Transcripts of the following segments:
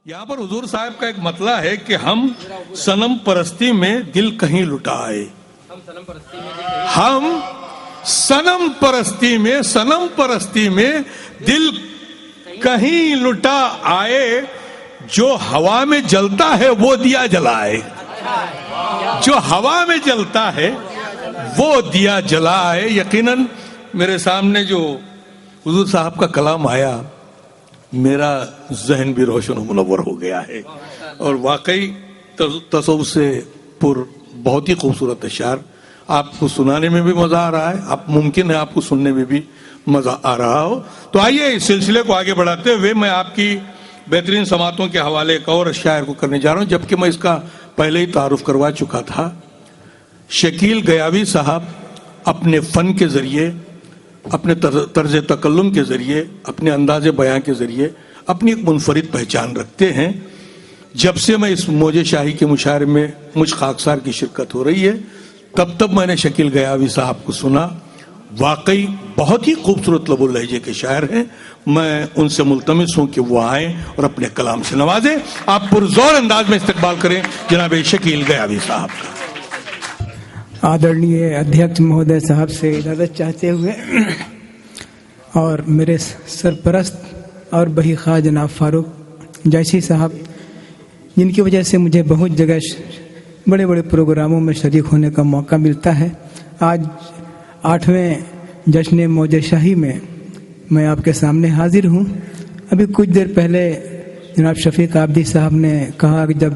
یہاں پر حضور صاحب کا ایک مطلب ہے کہ ہم صنم پرستی میں دل کہیں لٹا آئے. ہم صنم پرستی میں دل کہیں لٹا آئے. جو ہوا میں جلتا ہے وہ دیا جلائے. جو ہوا میں جلتا ہے وہ دیا جلائے. یقیناً میرے سامنے جو حضور صاحب کا کلام آیا میرا ذہن بھی روشن و منور ہو گیا ہے. اور واقعی تصوف سے پر بہت ہی خوبصورت اشعار آپ کو سنانے میں بھی مزہ آ رہا ہے. آپ ممکن ہے آپ کو سننے میں بھی مزہ آ رہا ہو. تو آئیے اس سلسلے کو آگے بڑھاتے ہوئے میں آپ کی بہترین سماعتوں کے حوالے ایک اور شاعر کو کرنے جا رہا ہوں، جبکہ میں اس کا پہلے ہی تعارف کروا چکا تھا. شکیل گیاوی صاحب اپنے فن کے ذریعے، اپنے طرز تکلم کے ذریعے، اپنے انداز بیان کے ذریعے اپنی ایک منفرد پہچان رکھتے ہیں. جب سے میں اس موجے شاہی کے مشاعرے میں مجھ خاکسار کی شرکت ہو رہی ہے تب میں نے شکیل گیاوی صاحب کو سنا. واقعی بہت ہی خوبصورت لب و لہجے کے شاعر ہیں. میں ان سے ملتمس ہوں کہ وہ آئیں اور اپنے کلام سے نوازیں. آپ پرزور انداز میں استقبال کریں جناب شکیل گیاوی صاحب کا. آدرنیہ ادھیکش مہودے صاحب سے اجازت چاہتے ہوئے اور میرے سرپرست اور بہی خواہ جناب فاروق جیسی صاحب، جن کی وجہ سے مجھے بہت جگہ بڑے بڑے پروگراموں میں شریک ہونے کا موقع ملتا ہے. آج 8ویں جشن موجے شاہی میں میں آپ کے سامنے حاضر ہوں. ابھی کچھ دیر پہلے جناب شفیق عابدی صاحب نے کہا کہ جب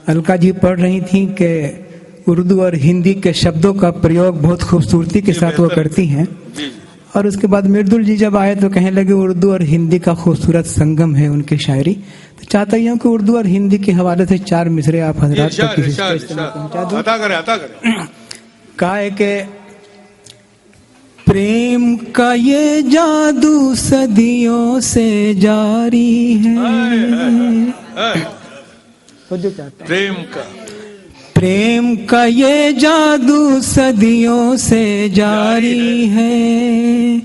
الکا جی پڑھ رہی تھیں کہ اردو اور ہندی کے شبدوں کا پریوگ بہت خوبصورتی کے ساتھ وہ کرتی ہیں، اور اس کے بعد مردل جی جب آئے تو کہنے لگے اردو اور ہندی کا خوبصورت سنگم ہے ان کی شاعری. تو چاہتا ہوں کہ اردو اور ہندی کے حوالے سے 4 مصرے آپ حضرات تک کسی پہنچا دوں. کہا ہے کہ پریم کا یہ جادو صدیوں سے جاری ہے. پریم کا یہ جادو صدیوں سے جاری ہے.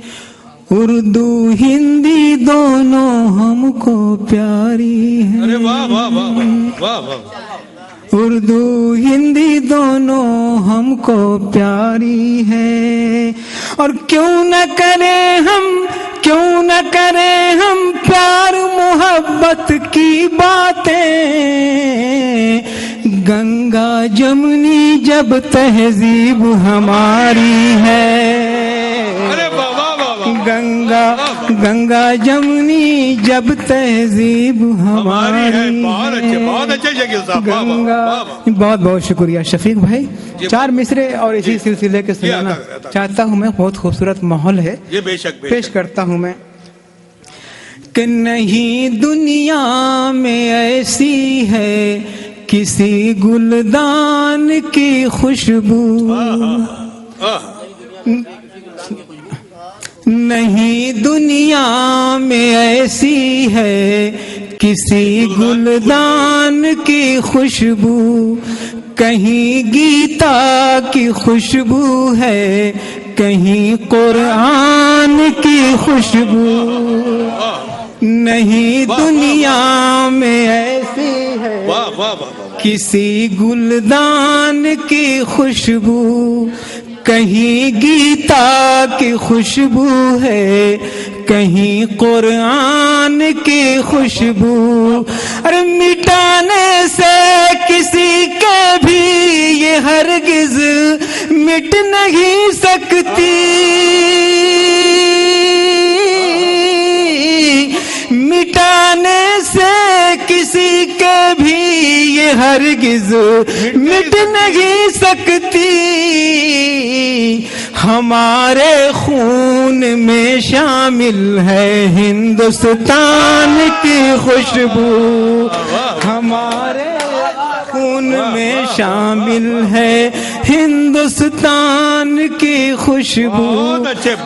اردو ہندی دونوں ہم کو پیاری ہے. اردو ہندی دونوں ہم کو پیاری ہے. اور کیوں نہ کریں ہم پیار محبت کی باتیں. گنگا جمنی جب تہذیب ہماری ہے. گنگا جمنی جب تہذیب ہماری ہے. بہت بہت شکریہ شفیق بھائی. 4 مصرے اور اسی سلسلے کے سنانا چاہتا ہوں میں. بہت خوبصورت ماحول ہے. پیش کرتا ہوں میں کہ نہیں دنیا میں ایسی ہے کسی گلدان کی خوشبو. نہیں دنیا میں ایسی ہے کسی گلدان کی خوشبو. کہیں گیتا کی خوشبو ہے کہیں قرآن کی خوشبو. نہیں دنیا میں ایسی ہے کسی گلدان کی خوشبو. کہیں گیتا کی خوشبو ہے کہیں قرآن کی خوشبو. ارے مٹانے سے کسی کے بھی یہ ہرگز مٹ نہیں سکتی. مٹانے سے کسی کے بھی یہ ہرگز مٹ نہیں سکتی. ہمارے خون میں شامل ہے ہندوستان کی خوشبو. ہمارے خون میں شامل ہے ہندوستان کی خوشبو.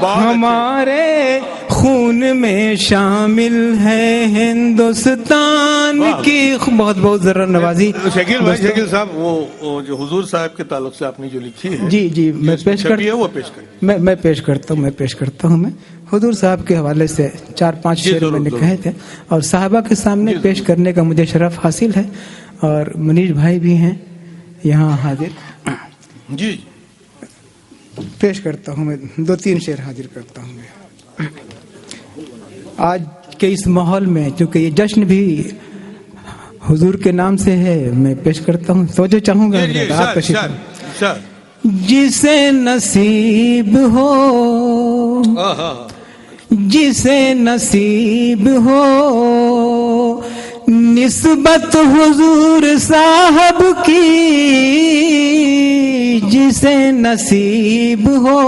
ہمارے خون میں شامل ہے ہندوستان کی. بہت بہت ذرا نوازی. شکیل صاحب وہ جو حضور صاحب کے تعلق سے آپ نے جو لکھی ہے جی میں پیش کرتا ہوں. حضور صاحب کے حوالے سے 4-5 شعر میں نے کہے تھے اور صحابہ کے سامنے پیش کرنے کا مجھے شرف حاصل ہے، اور منیش بھائی بھی ہیں یہاں حاضر، جی پیش کرتا ہوں میں 2-3 شعر حاضر کرتا ہوں میں آج کے اس ماحول میں، چونکہ یہ جشن بھی حضور کے نام سے ہے، میں پیش کرتا ہوں، توجہ چاہوں گا آپ تشریف۔ جسے نصیب ہو، جسے نصیب ہو نسبت حضور صاحب کی، جسے نصیب ہو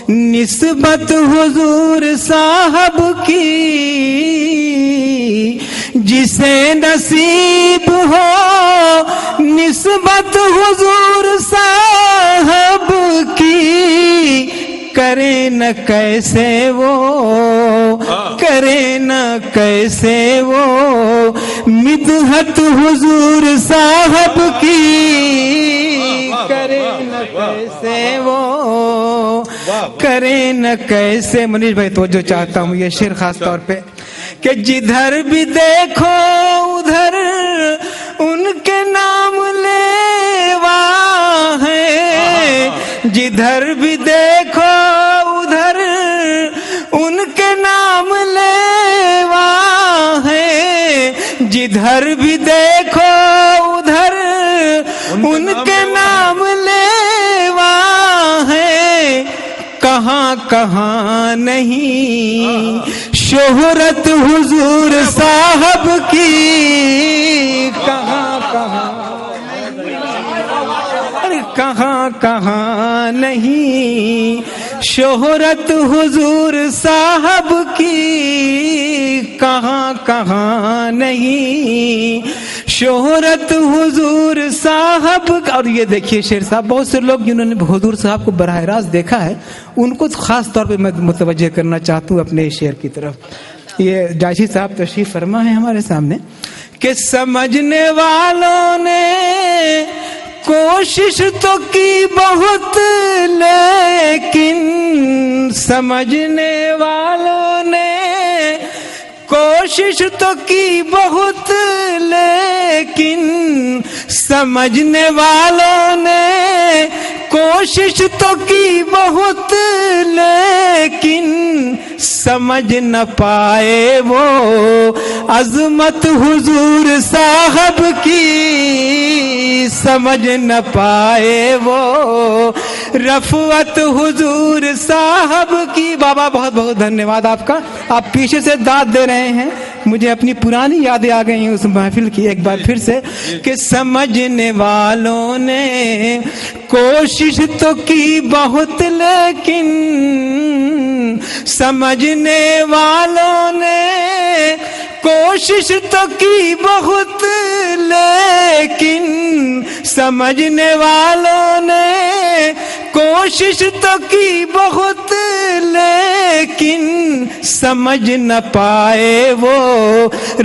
نسبت حضور صاحب کی، جسے نصیب ہو نسبت حضور صاحب کی، کرے نہ کیسے وہ، کرے نہ کیسے وہ مدحت حضور صاحب کی، کرے نہ کیسے وہ، کرے نہ کیسے۔ منیش بھائی توجہ چاہتا ہوں، یہ شعر خاص طور پہ کہ جدھر بھی دیکھو ادھر ان کے نام لیوا ہے، جدھر بھی دیکھو ادھر ان کے نام لیوا ہے، جدھر بھی دیکھو ادھر ان کے نام لیوا ہے، کہاں کہاں نہیں شہرت حضور صاحب کی، کہاں کہاں، کہاں کہاں نہیں شہرت حضور صاحب کی، کہاں کہاں نہیں شہرت حضور صاحب۔ اور یہ دیکھیے شیر صاحب، بہت سے لوگ جنہوں نے حضور صاحب کو براہ راست دیکھا ہے ان کو خاص طور پہ میں متوجہ کرنا چاہتا ہوں اپنے شعر کی طرف۔ یہ جائشی صاحب تشریف فرما ہے ہمارے سامنے کہ سمجھنے والوں نے کوشش تو کی بہت لیکن، سمجھنے والوں نے کوشش تو کی بہت لیکن، سمجھنے والوں نے کوشش تو کی بہت لیکن، سمجھ نہ پائے وہ عظمت حضور صاحب کی، سمجھ نہ پائے وہ رفعت حضور صاحب کی۔ بابا بہت بہت دھنیواد آپ کا، آپ پیچھے سے داد دے رہے ہیں، مجھے اپنی پرانی یادیں آ گئی ہیں اس محفل کی ایک بار پھر سے کہ سمجھنے والوں نے کوشش تو کی بہت لیکن، سمجھنے والوں نے کوشش تو کی بہت لیکن، سمجھنے والوں نے کوشش تو کی بہت لیکن، سمجھ نہ پائے وہ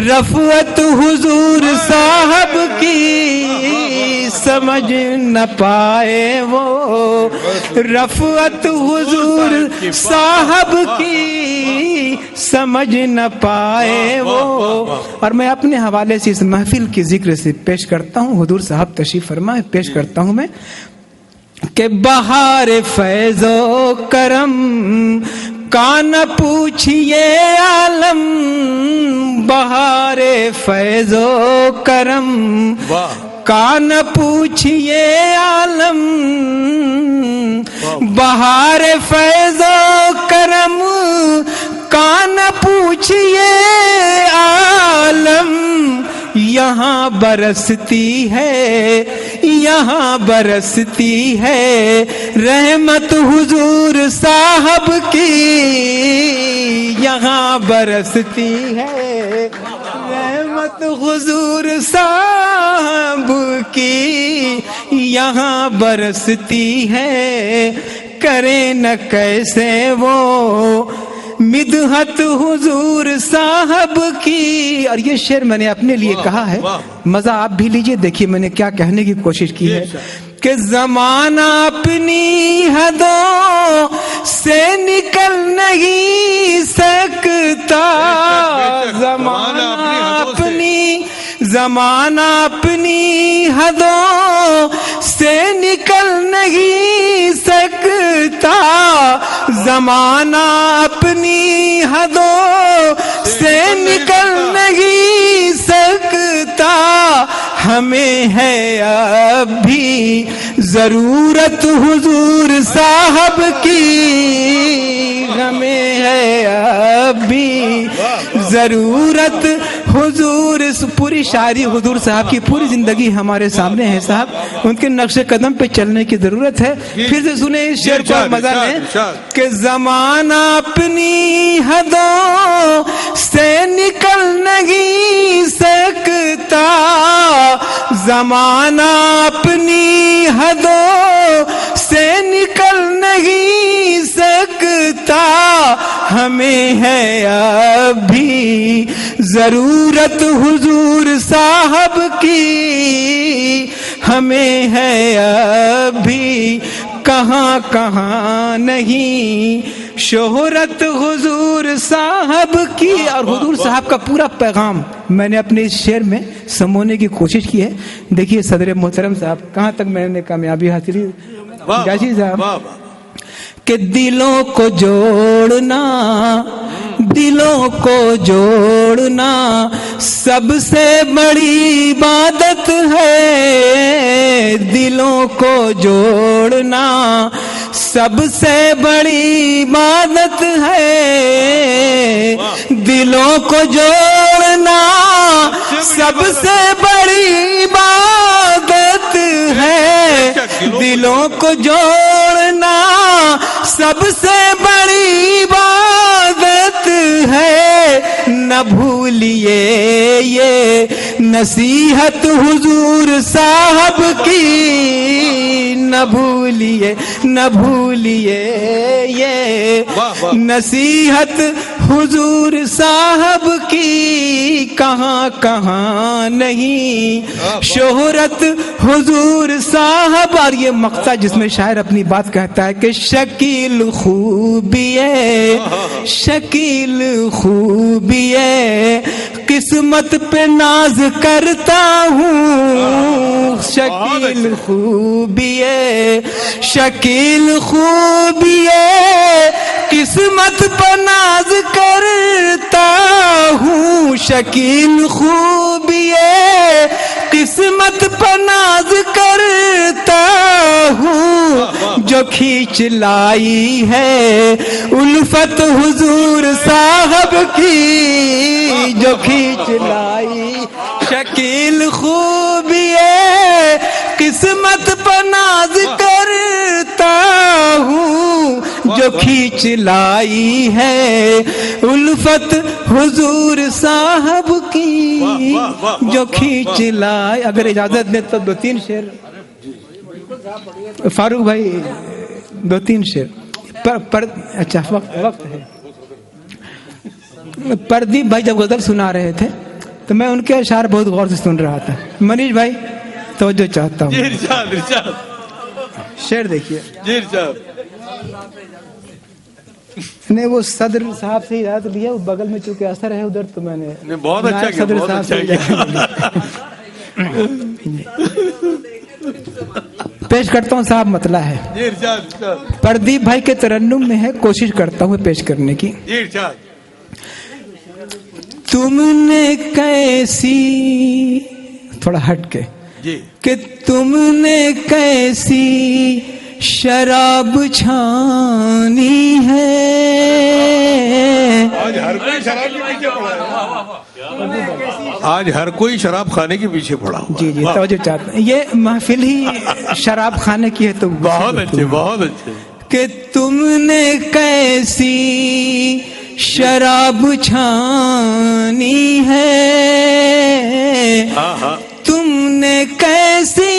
رفعت حضور صاحب کی، سمجھ نہ پائے وہ رفعت حضور صاحب کی، سمجھ نہ پائے وہ۔ اور میں اپنے حوالے سے اس محفل کی ذکر سے پیش کرتا ہوں، حضور صاحب تشریف فرمائے، پیش کرتا ہوں میں کہ بہار فیض و کرم کا نہ پوچھئے عالم، بہار فیض و کرم کا نہ پوچھئے عالم، بہار فیض و کرم کا نہ پوچھئے عالم، یہاں برستی ہے، یہاں برستی ہے رحمت حضور صاحب کی، یہاں برستی ہے رحمت حضور صاحب کی، یہاں برستی ہے، کرے نہ کیسے وہ مدحت حضور صاحب کی۔ اور یہ شعر میں نے اپنے لیے کہا ہے، مزہ آپ بھی لیجئے، دیکھیے میں نے کیا کہنے کی کوشش کی ہے کہ زمانہ اپنی حدوں سے نکل نہیں سکتا، زمانہ اپنی حدوں سے نکل نہیں سکتا، زمانہ اپنی حدوں سے نکل نہیں سکتا، ہمیں ہے اب بھی ضرورت حضور صاحب کی، ہمیں ہے اب بھی ضرورت حضور. پوری شاعری حضور صاحب کی پوری زندگی ہمارے سامنے ہے صاحب، ان کے نقش قدم پہ چلنے کی ضرورت ہے. پھر سے سنیں اس شعر کو اور مزہ لیں کہ زمانہ اپنی حدوں سے نکل نہیں سکتا، زمانہ اپنی حدوں سے نکل نہیں سکتا، ہمیں ہے اب بھی ضرورت حضور صاحب کی، ہمیں ہے اب بھی کہاں کہاں نہیں شہرت حضور صاحب کی. اور حضور صاحب کا پورا پیغام میں نے اپنے اس شعر میں سمونے کی کوشش کی ہے. دیکھیے صدر محترم صاحب کہاں تک میں نے کامیابی حاصل کی. جاجی صاحب کہ دلوں کو جوڑنا، دلوں کو جوڑنا سب سے بڑی عبادت ہے، دلوں کو جوڑنا سب سے بڑی عبادت ہے، دلوں کو جوڑنا سب سے بڑی عبادت ہے، دلوں کو جوڑنا سب سے بڑی عبادت ہے. نہ بھولیے یہ نصیحت حضور صاحب کی، نہ بھولیے نہ بھولیے یہ نصیحت حضور صاحب کی، کہاں کہاں نہیں شہرت حضور صاحب. اور یہ مقطع جس میں شاعر اپنی بات کہتا ہے کہ شکیل خوبی ہے، شکیل خوبی ہے، قسمت پہ ناز کرتا ہوں، شکیل خوبی ہے، شکیل خوبی ہے، قسمت پہ ناز کرتا ہوں، شکیل خوبی ہے، قسمت پہ ناز کرتا ہوں، جو کھینچ لائی ہے الفت حضور صاحب کی، جو کھینچ لائی شکیل خوبی ہے، قسمت پہ ناز کرتا ہوں، جو کھینچ لائی ہے الفت حضور صاحب کی، جو کھینچ لائی. اگر اجازت دے تو 2-3 شعر فاروق بھائی، 2-3 شعر اچھا وقت ہے. پردیپ بھائی جب غزل سنا رہے تھے تو میں ان کے اشعار بہت غور سے سن رہا تھا. منیش بھائی توجہ چاہتا ہوں، شعر دیکھیے. نہیں وہ صدر صاحب سے اجازت لیا، بغل میں چونکہ اثر ہے ادھر تو میں نے بہت اچھا کیا، صدر صاحب سے پیش کرتا ہوں صاحب. مطلع ہے پردیپ بھائی کے ترنم میں ہے، کوشش کرتا ہوں پیش کرنے کی. تم نے کیسی، تھوڑا ہٹ کے، کہ تم نے کیسی شراب چھانی ہے، آج ہر کوئی شراب خانے کے پیچھے پڑا ہوا. جی توجہ چاہتا ہوں، یہ محفل ہی شراب خانے کی ہے تو بہت اچھے بہت اچھے. کہ تم نے کیسی شراب چھانی ہے، تم نے کیسی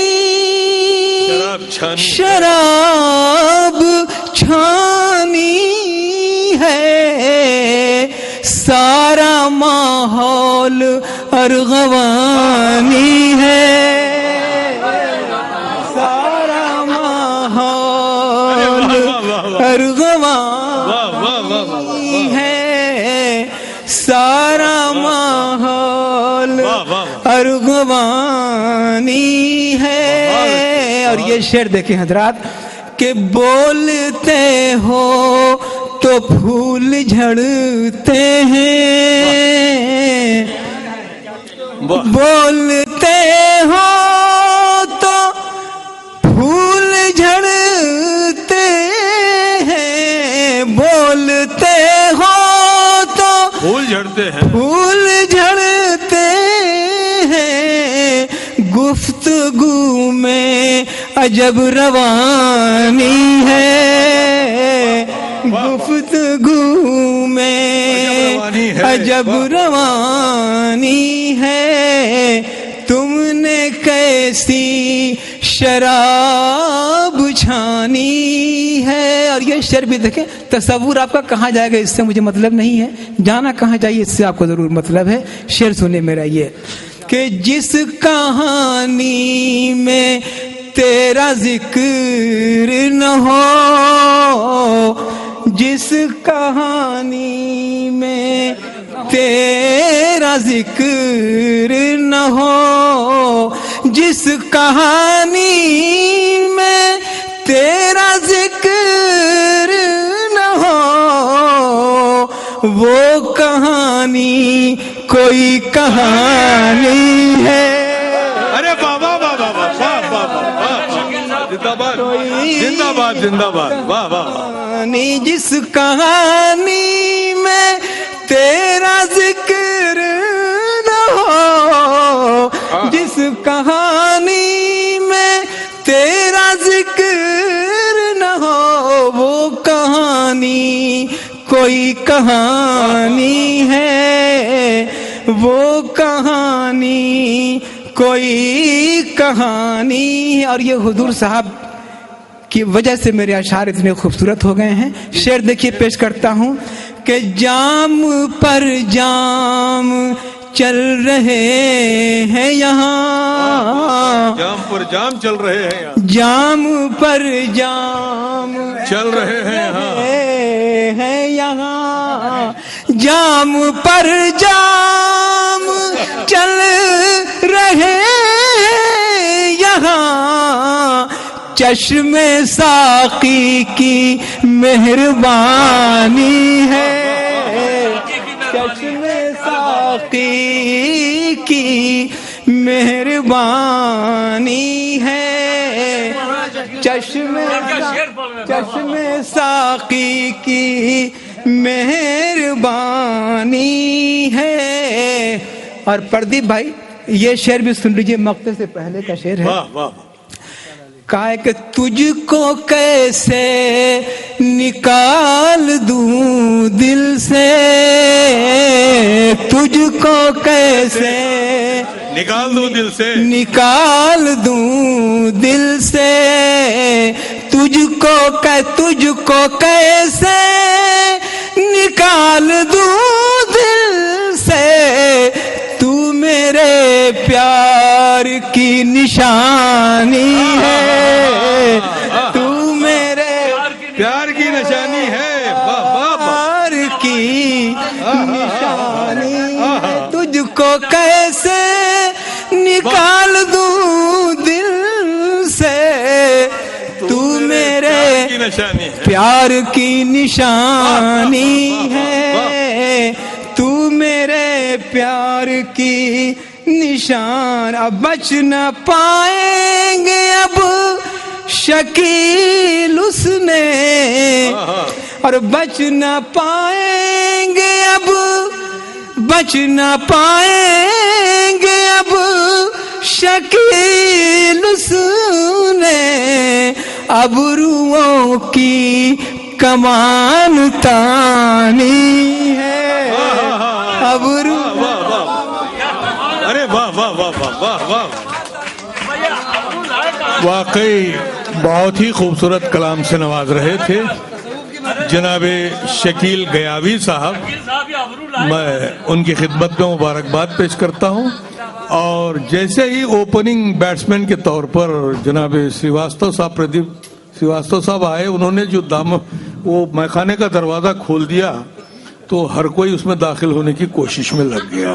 شراب چھانی ہے، سارا ماحول ارغوانی ہے، سارا ارغوانی ہے. اور یہ شعر دیکھیں حضرات کہ بولتے ہو تو پھول جھڑتے ہیں، بولتے ہو تو پھول جھڑتے ہیں، بولتے ہو تو پھول جھڑتے ہیں، پھول جھڑتے ہیں. گفتگو میں عجب روانی ہے، گفتگو میں عجب روانی ہے. تم نے کیسی شراب چھانی ہے. اور یہ شعر بھی دیکھیں، تصور آپ کا کہاں جائے گا اس سے مجھے مطلب نہیں ہے، جانا کہاں چاہیے اس سے آپ کو ضرور مطلب ہے. شعر سنیں میرا یہ کہ جس کہانی میں تیرا ذکر نہ ہو، جس کہانی میں تیرا ذکر نہ ہو، جس کہانی میں تیرا ذکر نہ ہو، وہ کہانی کوئی کہانی ہے. ارے بابا بابا بابا زندہ باد زندہ باد زندہ باد، واہ واہ. جس کہانی میں تیرا ذکر نہ ہو، جس کہانی میں تیرا ذکر نہ ہو، وہ کہانی کوئی کہانی ہے، وہ کہانی کوئی کہانی. اور یہ حضور صاحب کی وجہ سے میرے اشعار اتنے خوبصورت ہو گئے ہیں. شعر دیکھیے پیش کرتا ہوں کہ جام پر جام چل رہے ہیں یہاں، جام پر جام چل رہے ہیں یہاں، جام پر جام چل رہے ہیں یہاں، جام پر جام چل رہے یہاں. چشم ساقی کی مہربانی ہے، چشم ساقی کی مہربانی ہے، چشم ساقی کی مہربانی ہے. اور پردیپ بھائی یہ شعر بھی سن لیجئے، مقطع سے پہلے کا شعر ہے. واہ واہ. کہا ہے کہ تجھ کو کیسے نکال دوں دل سے، تجھ کو کیسے نکال دوں دل سے، نکال دوں دل سے، تجھ کو کیسے نکال دوں دل سے. تو میرے پیار کی نشانی ہے، تو میرے پیار کی نشانی ہے، پیار کی نشانی ہے. تجھ کو کیسے نکال دوں دل سے، تو میرے پیار کی نشانی ہے، تو میرے پیار کی نشان. اب بچ نہ پائیں گے اب شکیل اس نے، اور بچ نہ پائیں گے اب، بچ نہ پائیں گے اب شکیل اس نے. ابروؤں کی کمان تانی ہے، ابرو. ارے واہ واہ واہ واہ واہ. واقعی بہت ہی خوبصورت کلام سے نواز رہے تھے جناب شکیل گیاوی صاحب. میں ان کی خدمت میں مبارکباد پیش کرتا ہوں. اور جیسے ہی اوپننگ بیٹسمین کے طور پر جناب سریواستو صاحب، پردیپ سریواستو صاحب آئے، انہوں نے جو وہ میخانے کا دروازہ کھول دیا تو ہر کوئی اس میں داخل ہونے کی کوشش میں لگ گیا.